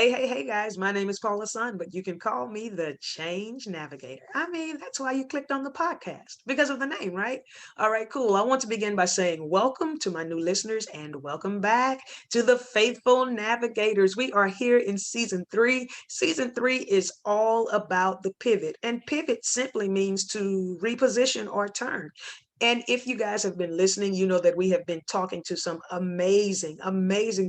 Hey, guys, my name is Paula Sun, but you can call me the Change Navigator. I mean, that's why you clicked on the podcast because of the name, right? All right, cool. I want to begin by saying welcome to my new listeners and welcome back to the Faithful Navigators. We are here in season three. Season three is all about the pivot, and pivot simply means to reposition or turn. And if you guys have been listening, you know that we have been talking to some amazing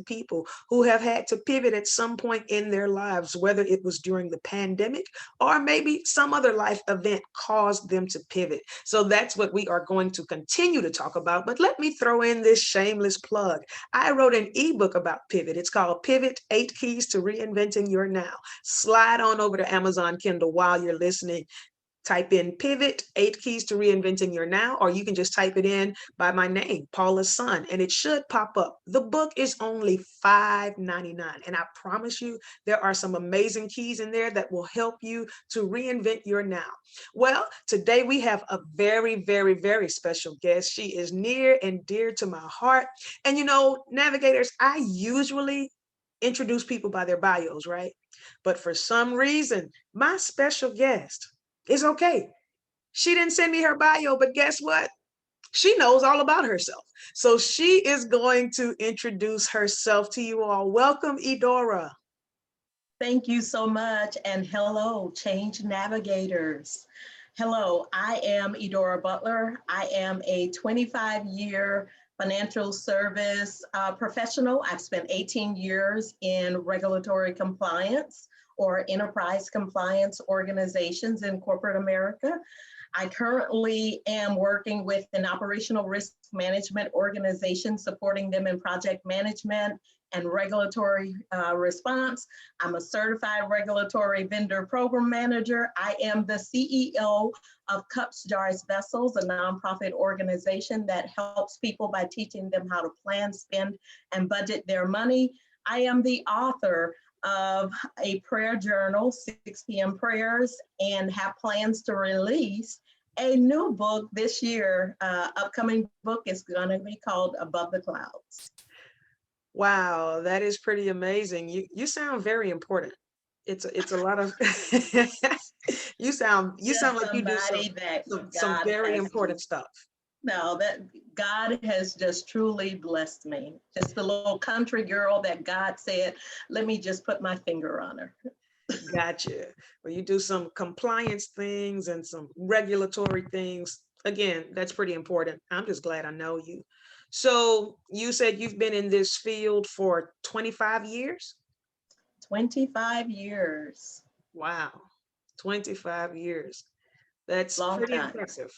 people who have had to pivot at some point in their lives, whether it was during the pandemic or maybe some other life event caused them to pivot. So that's what we are going to continue to talk about. But let me throw in this shameless plug. I wrote an ebook about pivot. It's called Pivot 8 Keys to Reinventing Your Now. Slide on over to Amazon Kindle while you're listening. Type in Pivot, 8 Keys to Reinventing Your Now, or you can just type it in by my name, Paula Sun, and it should pop up. The book is only $5.99, and I promise you there are some amazing keys in there that will help you to reinvent your now. Well, today we have a very special guest. She is near and dear to my heart. And navigators, I usually introduce people by their bios, right? But for some reason, my special guest, it's okay. She didn't send me her bio, but guess what? She knows all about herself. So she is going to introduce herself to you all. Welcome, Edora. Thank you so much. And hello, Change Navigators. Hello, I am Edora Butler. I am a 25-year financial service professional. I've spent 18 years in regulatory compliance or enterprise compliance organizations in corporate America. I currently am working with an operational risk management organization, supporting them in project management and regulatory response. I'm a certified regulatory vendor program manager. I am the CEO of Cups, Jars, Vessels, a nonprofit organization that helps people by teaching them how to plan, spend, and budget their money. I am the author of a prayer journal, 6 p.m. prayers, and have plans to release a new book this year. Upcoming book is going to be called Above the Clouds. Wow, that is pretty amazing. You sound very important. It's a lot of you sound Just like you do some somebody that some God very has important stuff. no, that God has just truly blessed me. Just a little country girl that God said, let me just put my finger on her. Gotcha. Well, you do some compliance things and some regulatory things. Again, that's pretty important. I'm just glad I know you. So you said you've been in this field for 25 years? 25 years, Wow, 25 years. That's long pretty time. impressive.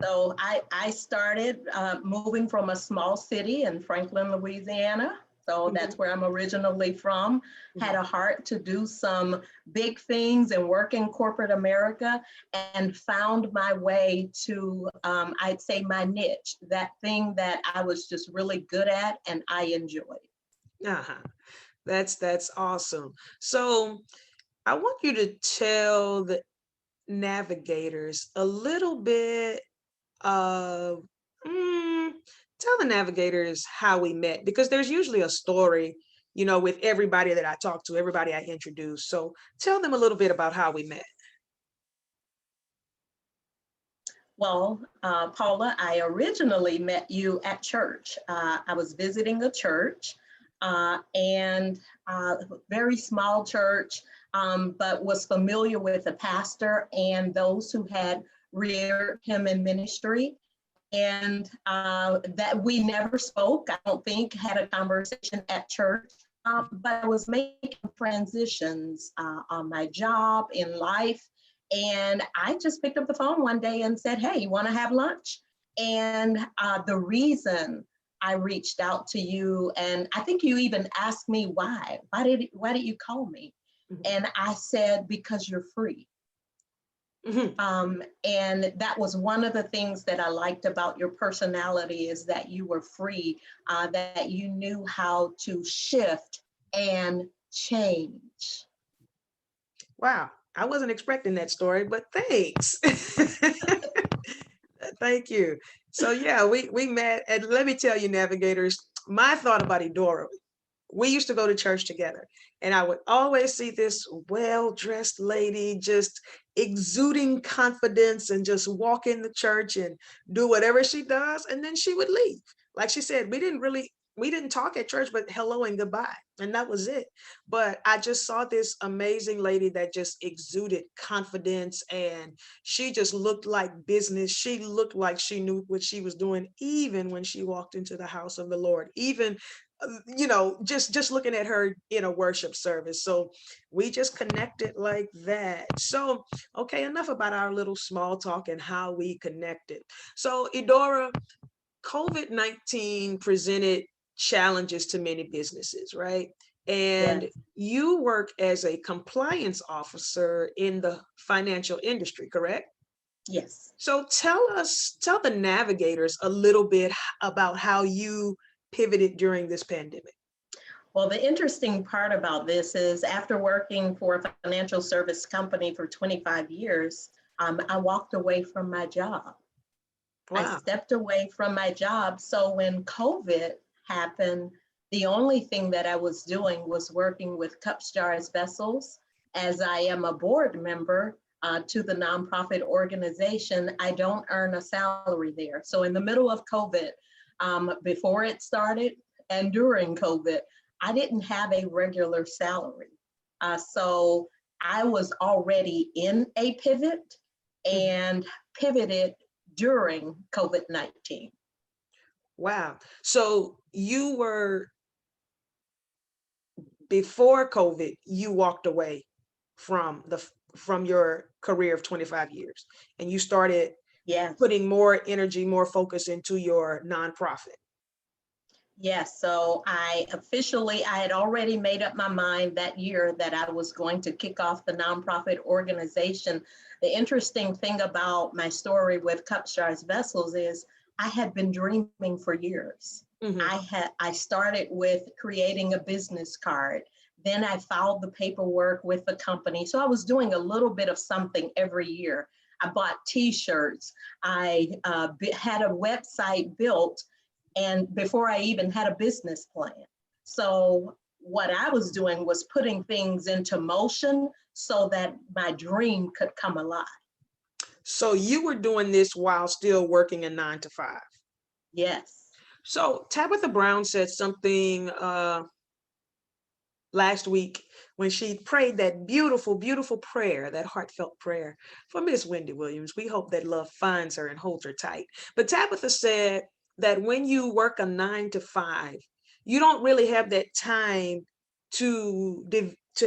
So I started moving from a small city in Franklin, Louisiana. So Mhm, that's where I'm originally from. Had mhm. a heart to do some big things and work in corporate America, and found my way to, I'd say, my niche, that thing that I was just really good at and I enjoyed. Uh-huh. That's awesome. So I want you to tell the navigators a little bit of tell the navigators how we met, because there's usually a story, with everybody that I talk to, everybody I introduce. So tell them a little bit about how we met. Well, Paula, I originally met you at church. I was visiting a church and very small church, but was familiar with the pastor and those who had reared him in ministry. And that we never spoke, I don't think, had a conversation at church. But I was making transitions on my job in life. And I just picked up the phone one day and said, hey, you want to have lunch? And the reason I reached out to you, and I think you even asked me why. Why did you call me? Mhm, And I said, because you're free. mhm. And that was one of the things that I liked about your personality, is that you were free, that you knew how to shift and change. Wow, I wasn't expecting that story, but thanks. Thank you. So yeah, we met, and let me tell you, navigators, my thought about Edora we used to go to church together, and I would always see this well-dressed lady just exuding confidence and just walk in the church and do whatever she does, and then she would leave. Like she said, we didn't talk at church, but hello and goodbye, and that was it. But I just saw this amazing lady that just exuded confidence, and she just looked like business. She looked like she knew what she was doing, even when she walked into the house of the Lord, even just looking at her in a worship service. So we just connected like that. So okay, enough about our little small talk and how we connected. So Edora, COVID-19 presented challenges to many businesses, right? And Yes, you work as a compliance officer in the financial industry, correct? yes. So tell the navigators a little bit about how you pivoted during this pandemic. Well, the interesting part about this is after working for a financial service company for 25 years, I walked away from my job. I Wow. stepped away from my job. So when COVID happened, the only thing that I was doing was working with Cups, Jars, Vessels. As I am a board member to the nonprofit organization, I don't earn a salary there. So in the middle of COVID, before it started and during COVID, I didn't have a regular salary. So I was already in a pivot Mhm. and pivoted during COVID-19. Wow. So you were before COVID, you walked away from your career of 25 years, and you started Yes, putting more energy, more focus into your nonprofit. yes. So I had already made up my mind that year that I was going to kick off the nonprofit organization. The interesting thing about my story with Cup Stars Vessels is I had been dreaming for years. Hmm. I started with creating a business card. Then I filed the paperwork with the company. So I was doing a little bit of something every year. I bought T-shirts. I had a website built, and before I even had a business plan. So what I was doing was putting things into motion so that my dream could come alive. So you were doing this while still working a 9 to 5. Yes. So Tabitha Brown said something last week when she prayed that beautiful, beautiful prayer, that heartfelt prayer for Miss Wendy Williams. We hope that love finds her and holds her tight. But Tabitha said that when you work a 9 to 5, you don't really have that time to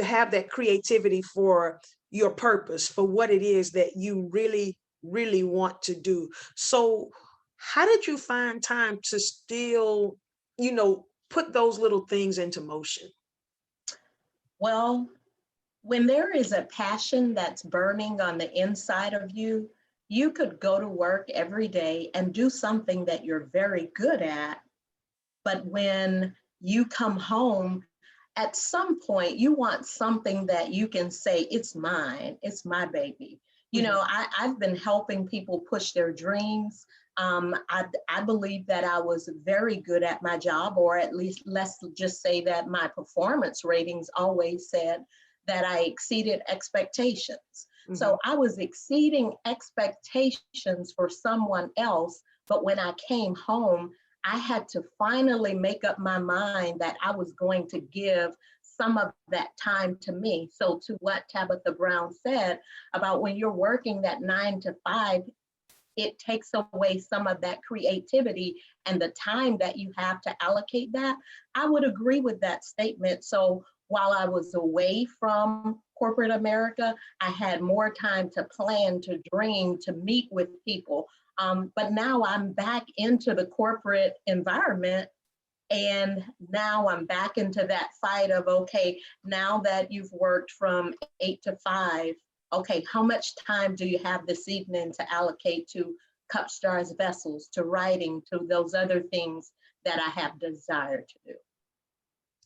have that creativity for your purpose, for what it is that you really, really want to do. So how did you find time to still, put those little things into motion? Well, when there is a passion that's burning on the inside of you, you could go to work every day and do something that you're very good at. But when you come home, at some point, you want something that you can say, it's mine, it's my baby. Mhm. I've been helping people push their dreams. I believe that I was very good at my job, or at least let's just say that my performance ratings always said that I exceeded expectations. Mhm. So I was exceeding expectations for someone else. But when I came home, I had to finally make up my mind that I was going to give some of that time to me. So, to what Tabitha Brown said about when you're working that 9 to 5, it takes away some of that creativity and the time that you have to allocate that. I would agree with that statement. So, while I was away from corporate America, I had more time to plan, to dream, to meet with people. But now I'm back into the corporate environment, and now I'm back into that fight of, okay, now that you've worked from 8 to 5, okay, how much time do you have this evening to allocate to Cup Stars Vessels, to writing, to those other things that I have desire to do?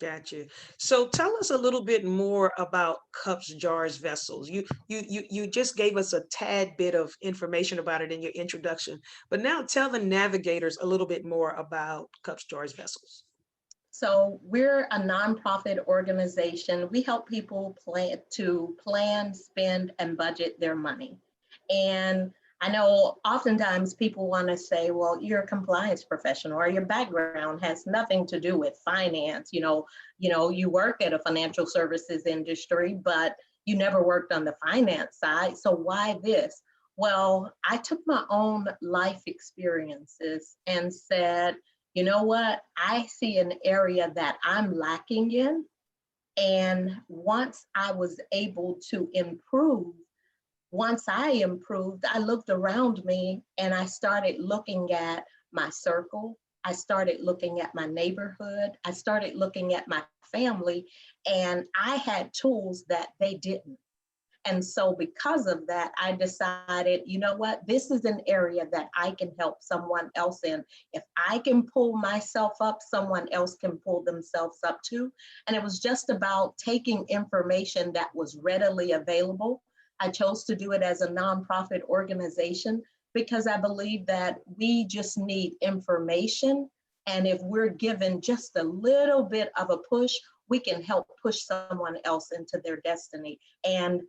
Gotcha. So tell us a little bit more about cups, jars, vessels. You just gave us a tad bit of information about it in your introduction, but now tell the navigators a little bit more about cups, jars, vessels. So we're a nonprofit organization. We help people plan, spend, and budget their money. And I know oftentimes people want to say, well, you're a compliance professional or your background has nothing to do with finance. You work at a financial services industry, but you never worked on the finance side. So why this? Well, I took my own life experiences and said, you know what? I see an area that I'm lacking in. And once I was able to improve, once I improved, I looked around me and I started looking at my circle. I started looking at my neighborhood. I started looking at my family, and I had tools that they didn't. And so because of that, I decided, you know what, this is an area that I can help someone else in. If I can pull myself up, someone else can pull themselves up too. And it was just about taking information that was readily available. I chose to do it as a nonprofit organization because I believe that we just need information. And if we're given just a little bit of a push, we can help push someone else into their destiny. And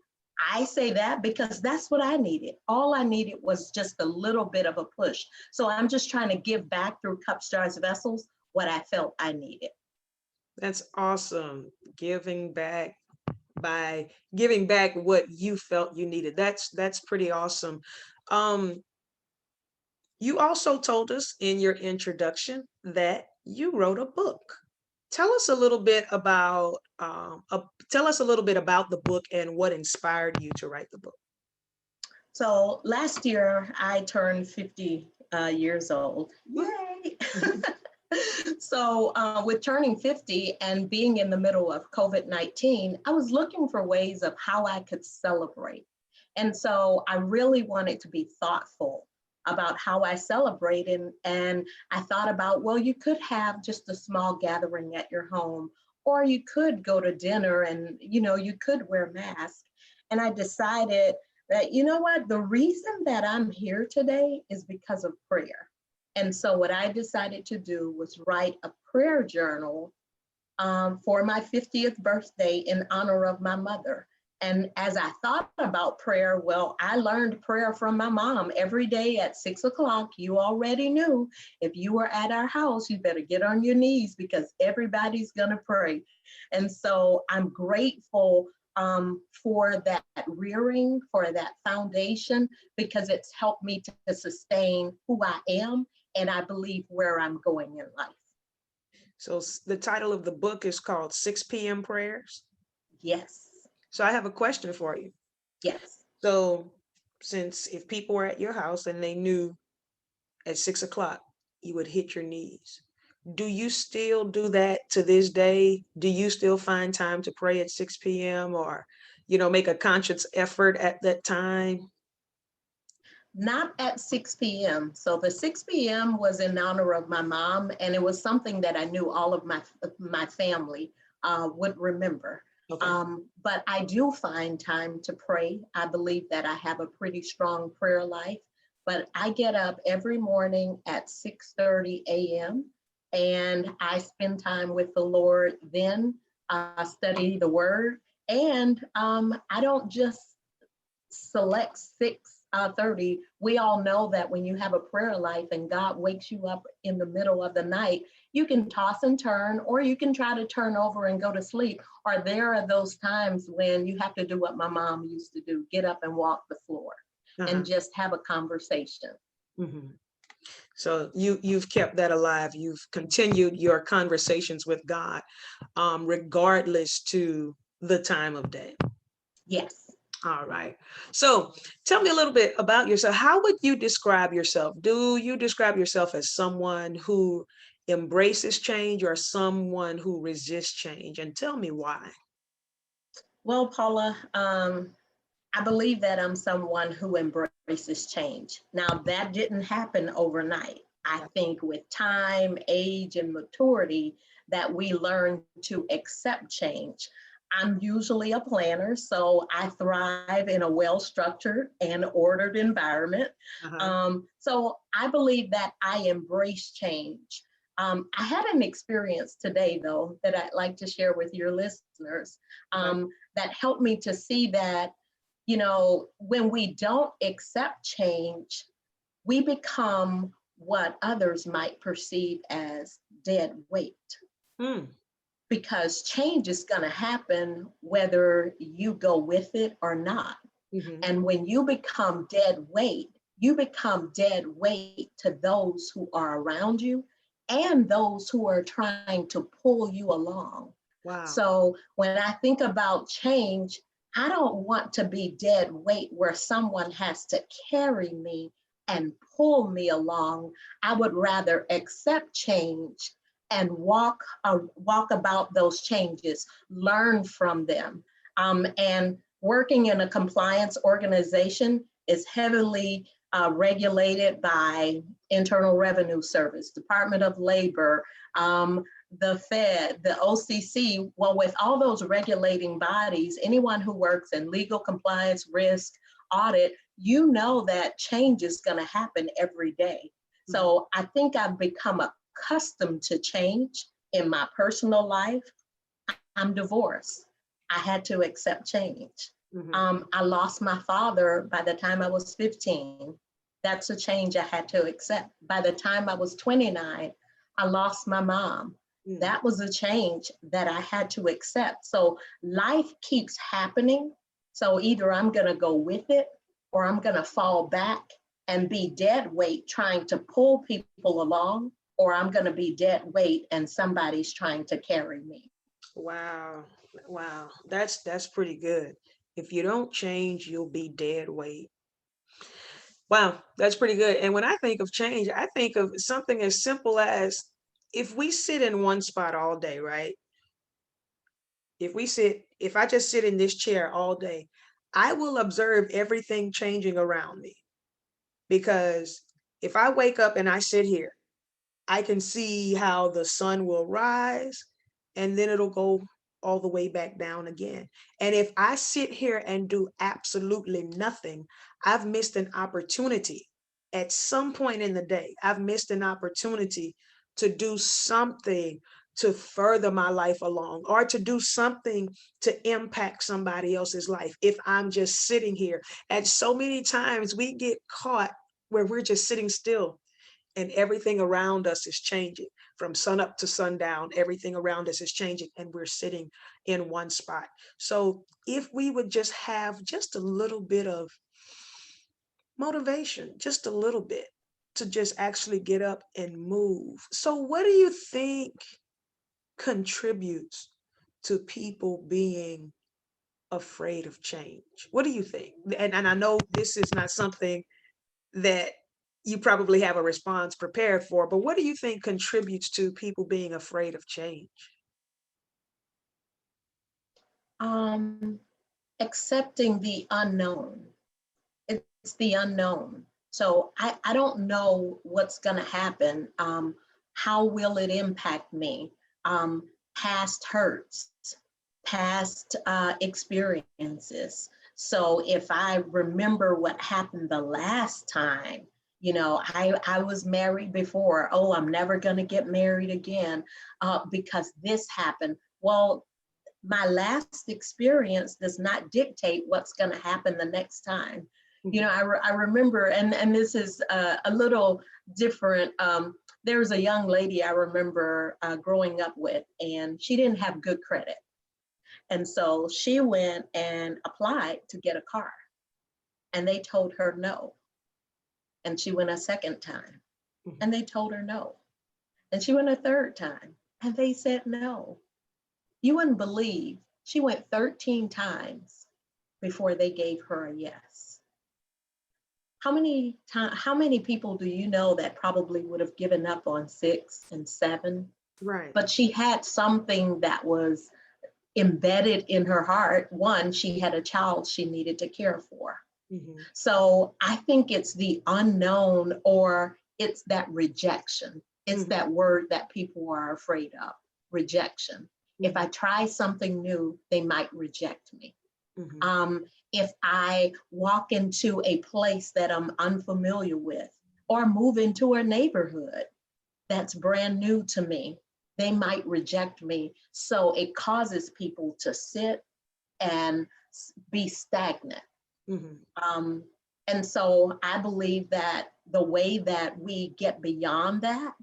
I say that because that's what I needed. All I needed was just a little bit of a push. So I'm just trying to give back through Cups, Jars, Vessels what I felt I needed. That's awesome. Giving back by giving back what you felt you needed. That's pretty awesome. Um, you also told us in your introduction that you wrote a book. Tell us a little bit about tell us a little bit about the book and what inspired you to write the book. So last year I turned 50 years old. Yay! So with turning 50 and being in the middle of COVID-19, I was looking for ways of how I could celebrate. And so I really wanted to be thoughtful about how I celebrated. And I thought about, well, you could have just a small gathering at your home, or you could go to dinner and, you could wear masks. And I decided that, you know what, the reason that I'm here today is because of prayer. And so what I decided to do was write a prayer journal for my 50th birthday in honor of my mother. And as I thought about prayer, well, I learned prayer from my mom every day at 6 o'clock. You already knew if you were at our house, you better get on your knees because everybody's going to pray. And so I'm grateful for that rearing, for that foundation, because it's helped me to sustain who I am and I believe where I'm going in life. So the title of the book is called 6 p.m. Prayers. Yes. So I have a question for you. Yes. So since if people were at your house and they knew at 6 o'clock you would hit your knees, do you still do that to this day? Do you still find time to pray at 6 p.m. or, make a conscious effort at that time? Not at 6 p.m. So the 6 p.m. was in honor of my mom, and it was something that I knew all of my family would remember. Okay. But I do find time to pray. I believe that I have a pretty strong prayer life, but I get up every morning at 6:30 a.m. and I spend time with the Lord, then study the word. And I don't just select 6:30. We all know that when you have a prayer life and God wakes you up in the middle of the night, you can toss and turn, or you can try to turn over and go to sleep. Or there are those times when you have to do what my mom used to do, get up and walk the floor and just have a conversation. Mm-hmm. So you've kept that alive. You've continued your conversations with God, regardless to the time of day. Yes. All right. So tell me a little bit about yourself. How would you describe yourself? Do you describe yourself as someone who embraces change or someone who resists change? And tell me why. Well, Paula, I believe that I'm someone who embraces change. Now, that didn't happen overnight. I think with time, age, and maturity, that we learn to accept change. I'm usually a planner, so I thrive in a well-structured and ordered environment. Uh-huh. So I believe that I embrace change. I had an experience today, though, that I'd like to share with your listeners Okay. that helped me to see that, you know, when we don't accept change, we become what others might perceive as dead weight, Mm, because change is going to happen whether you go with it or not. hmm. And when you become dead weight to those who are around you and those who are trying to pull you along. Wow. So when I think about change, I don't want to be dead weight where someone has to carry me and pull me along. I would rather accept change and walk about those changes, learn from them. And working in a compliance organization is heavily regulated by Internal Revenue Service, Department of Labor, the Fed, the OCC. Well, with all those regulating bodies, anyone who works in legal compliance, risk, audit, you know that change is going to happen every day. Hmm. So I think I've become accustomed to change in my personal life. I'm divorced. I had to accept change. Hmm. I lost my father by the time I was 15. That's a change I had to accept. By the time I was 29, I lost my mom. Mm. That was a change that I had to accept. So life keeps happening. So either I'm going to go with it or I'm going to fall back and be dead weight trying to pull people along, or I'm going to be dead weight and somebody's trying to carry me. Wow. Wow. That's pretty good. If you don't change, you'll be dead weight. Wow, that's pretty good. And when I think of change, I think of something as simple as if we sit in one spot all day, right? If I just sit in this chair all day, I will observe everything changing around me. Because if I wake up and I sit here, I can see how the sun will rise and then it'll go all the way back down again. And if I sit here and do absolutely nothing, I've missed an opportunity. At some point in the day, I've missed an opportunity to do something to further my life along or to do something to impact somebody else's life if I'm just sitting here. And so many times we get caught where we're just sitting still and everything around us is changing from sun up to sundown. Everything around us is changing and we're sitting in one spot. So if we would just have just a little bit of motivation, just a little bit to just actually get up and move. So what do you think contributes to people being afraid of change? What do you think? And I know this is not something that you probably have a response prepared for, but what do you think contributes to people being afraid of change? Um, Accepting the unknown. It's the unknown. So I don't know what's going to happen. How will it impact me? Past hurts, past experiences. So if I remember what happened the last time, you know, I was married before. Oh, I'm never going to get married again because this happened. Well, my last experience does not dictate what's going to happen the next time. You know, Mhm. I remember, and this is a little different. There was a young lady I remember growing up with, and she didn't have good credit. And so she went and applied to get a car, and they told her no. And she went a second time, Mhm. and they told her no. And she went a third time, and they said no. You wouldn't believe she went 13 times before they gave her a yes. How many people do you know that probably would have given up on 6 and 7? Right. But she had something that was embedded in her heart. One, she had a child she needed to care for. Mhm. So I think it's the unknown, or it's that rejection. It's Mhm. that word that people are afraid of, rejection. If I Mhm. try something new, they might reject me. Mhm. Um, if I walk into a place that I'm unfamiliar with, or move into a neighborhood that's brand new to me, they might reject me. So it causes people to sit and be stagnant. Mhm. Um, and so I believe that the way that we get beyond that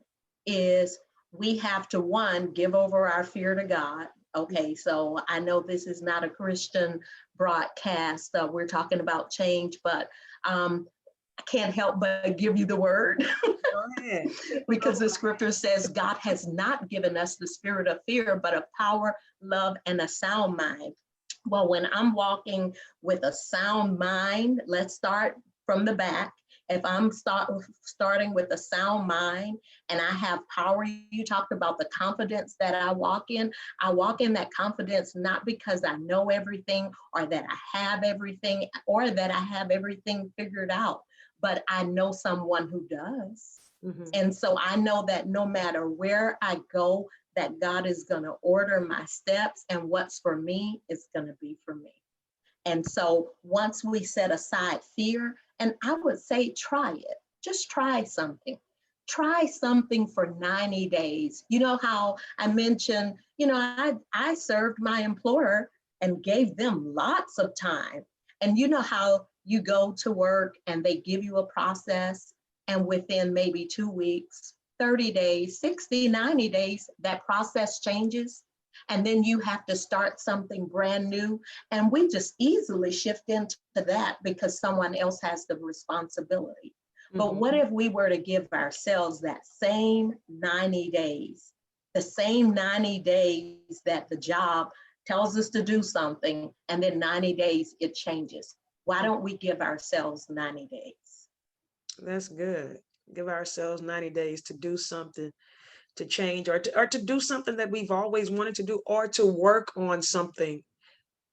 is we have to, one, give over our fear to God. Okay, so I know this is not a Christian broadcast. We're talking about change, but I can't help but give you the word. Go ahead. Because the scripture says God has not given us the spirit of fear, but of power, love, and a sound mind. Well, when I'm walking with a sound mind, let's start from the back. If I'm starting with a sound mind and I have power, you talked about the confidence that I walk in. I walk in that confidence not because I know everything or that I have everything or that I have everything figured out, but I know someone who does. Mhm. And so I know that no matter where I go, that God is going to order my steps, and what's for me is going to be for me. And so once we set aside fear, and I would say try it, just try something. Try something for 90 days. You know how I mentioned, I served my employer and gave them lots of time. And you know how you go to work and they give you a process, and within maybe 2 weeks, 30 days, 60, 90 days, that process changes. And then you have to start something brand new. And we just easily shift into that because someone else has the responsibility. But Mhm. what if we were to give ourselves that same 90 days, the same 90 days that the job tells us to do something, and then 90 days it changes? Why don't we give ourselves 90 days? That's good. Give ourselves 90 days to do something, to change, or to do something that we've always wanted to do, or to work on something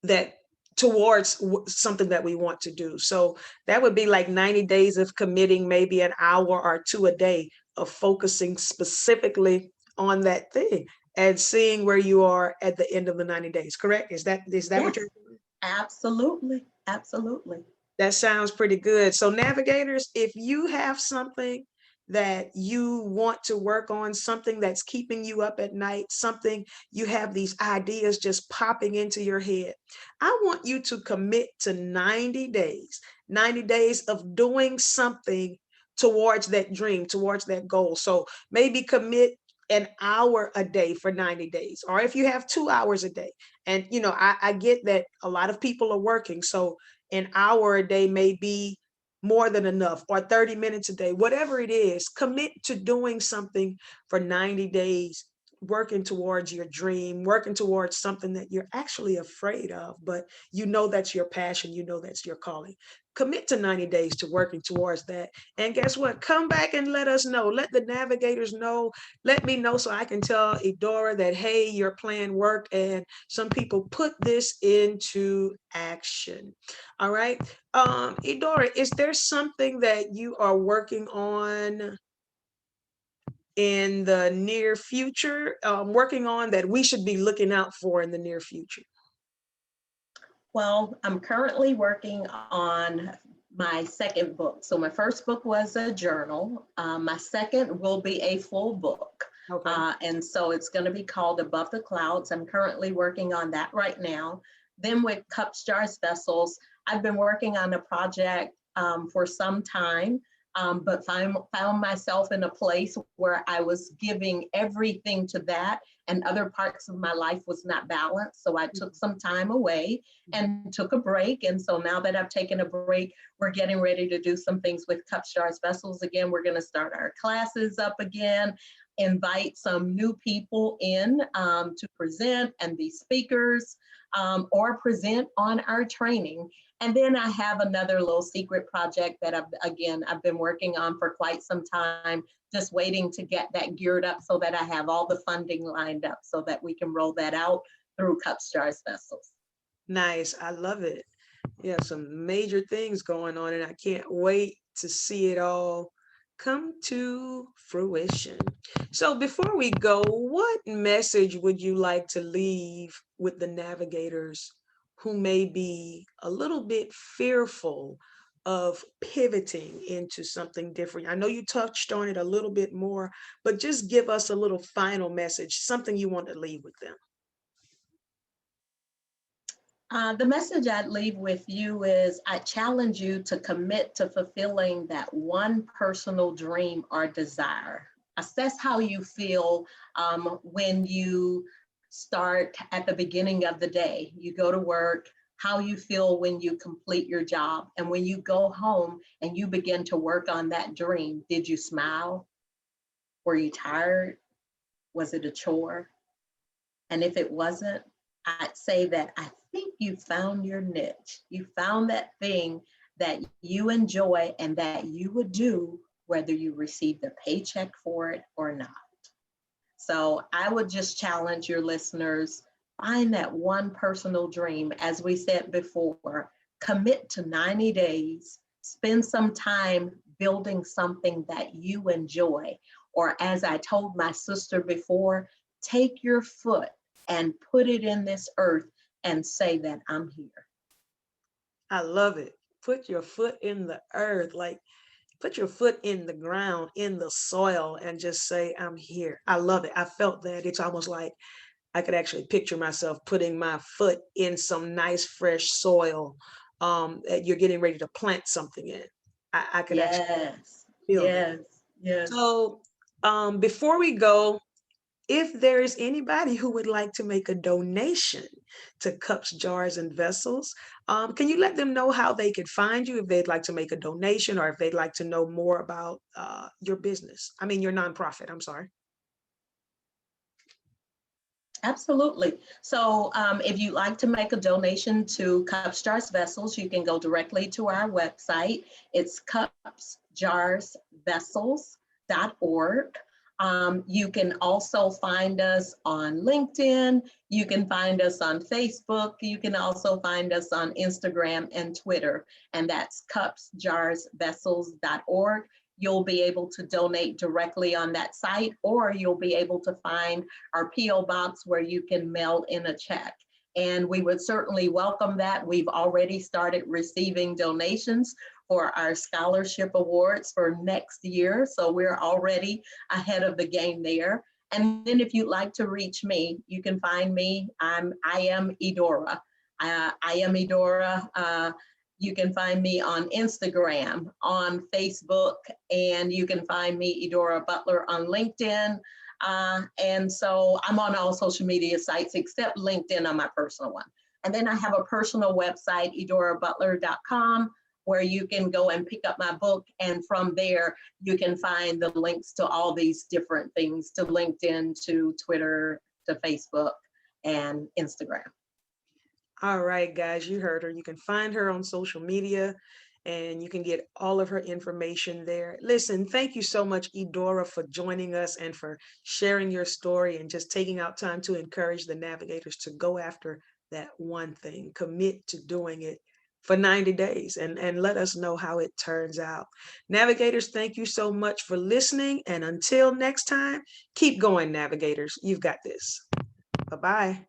that towards something that we want to do. So that would be like 90 days of committing maybe an hour or two a day of focusing specifically on that thing and seeing where you are at the end of the 90 days. Correct? Is that what you're Yes, doing? absolutely. Absolutely. That sounds pretty good. So, navigators, if you have something that you want to work on, something that's keeping you up at night, something you have these ideas just popping into your head, I want you to commit to 90 days, 90 days of doing something towards that dream, towards that goal. So, maybe commit an hour a day for 90 days, or if you have 2 hours a day. And, I get that a lot of people are working. So, an hour a day may be more than enough, or 30 minutes a day, whatever it is, commit to doing something for 90 days, working towards your dream, working towards something that you're actually afraid of, but that's your passion, that's your calling. Commit to 90 days to working towards that. And guess what? Come back and let us know. Let the navigators know. Let me know so I can tell Edora that, hey, your plan worked and some people put this into action. All right. Edora, is there something that you are working on in the near future, working on that we should be looking out for in the near future? Well, I'm currently working on my second book. So my first book was a journal. My second will be a full book. Okay. And so it's going to be called Above the Clouds. I'm currently working on that right now. Then with Cups, Jars, Vessels, I've been working on a project for some time, but found myself in a place where I was giving everything to that and other parts of my life was not balanced. So I took some time away and took a break. And so now that I've taken a break, we're getting ready to do some things with Cups, Jars, Vessels again. We're going to start our classes up again, invite some new people in to present and be speakers or present on our training. And then I have another little secret project that I've been working on for quite some time, just waiting to get that geared up so that I have all the funding lined up so that we can roll that out through Cups, Jars, Vessels. Nice. I love it. Yeah, some major things going on, and I can't wait to see it all come to fruition. So, before we go, what message would you like to leave with the navigators who may be a little bit fearful of pivoting into something different? I know you touched on it a little bit more, but just give us a little final message, something you want to leave with them. The message I'd leave with you is I challenge you to commit to fulfilling that one personal dream or desire. Assess how you feel when you start at the beginning of the day. You go to work, how you feel when you complete your job. And when you go home and you begin to work on that dream, did you smile? Were you tired? Was it a chore? And if it wasn't, I'd say that I think you found your niche. You found that thing that you enjoy and that you would do whether you received a paycheck for it or not. So I would just challenge your listeners, find that one personal dream. As we said before, commit to 90 days, spend some time building something that you enjoy. Or as I told my sister before, take your foot and put it in this earth and say that I'm here. I love it. Put your foot in the earth, like put your foot in the ground, in the soil, and just say, I'm here. I love it. I felt that. It's almost like I could actually picture myself putting my foot in some nice, fresh soil that you're getting ready to plant something in. I could actually Yes, feel that. yes, yes. So, before we go, if there is anybody who would like to make a donation to Cups, Jars, and Vessels, can you let them know how they can find you if they'd like to make a donation or if they'd like to know more about your business? I mean, your nonprofit. I'm sorry. Absolutely. So if you'd like to make a donation to Cups, Jars, Vessels, you can go directly to our website. It's cupsjarsvessels.org. You can also find us on LinkedIn. You can find us on Facebook. You can also find us on Instagram and Twitter. And that's cupsjarsvessels.org. You'll be able to donate directly on that site, or you'll be able to find our P.O. box where you can mail in a check. And we would certainly welcome that. We've already started receiving donations for our scholarship awards for next year. So we're already ahead of the game there. And then if you'd like to reach me, you can find me. I am Edora. I am Edora. You can find me on Instagram, on Facebook, and you can find me, Edora Butler, on LinkedIn. And so I'm on all social media sites except LinkedIn on my personal one. And then I have a personal website, edorabutler.com, where you can go and pick up my book. And from there, you can find the links to all these different things, to LinkedIn, to Twitter, to Facebook, and Instagram. All right, guys, you heard her. You can find her on social media and you can get all of her information there. Listen, thank you so much, Edora, for joining us and for sharing your story and just taking out time to encourage the navigators to go after that one thing, commit to doing it for 90 days and let us know how it turns out. Navigators, thank you so much for listening. And until next time, keep going, navigators. You've got this. Bye-bye.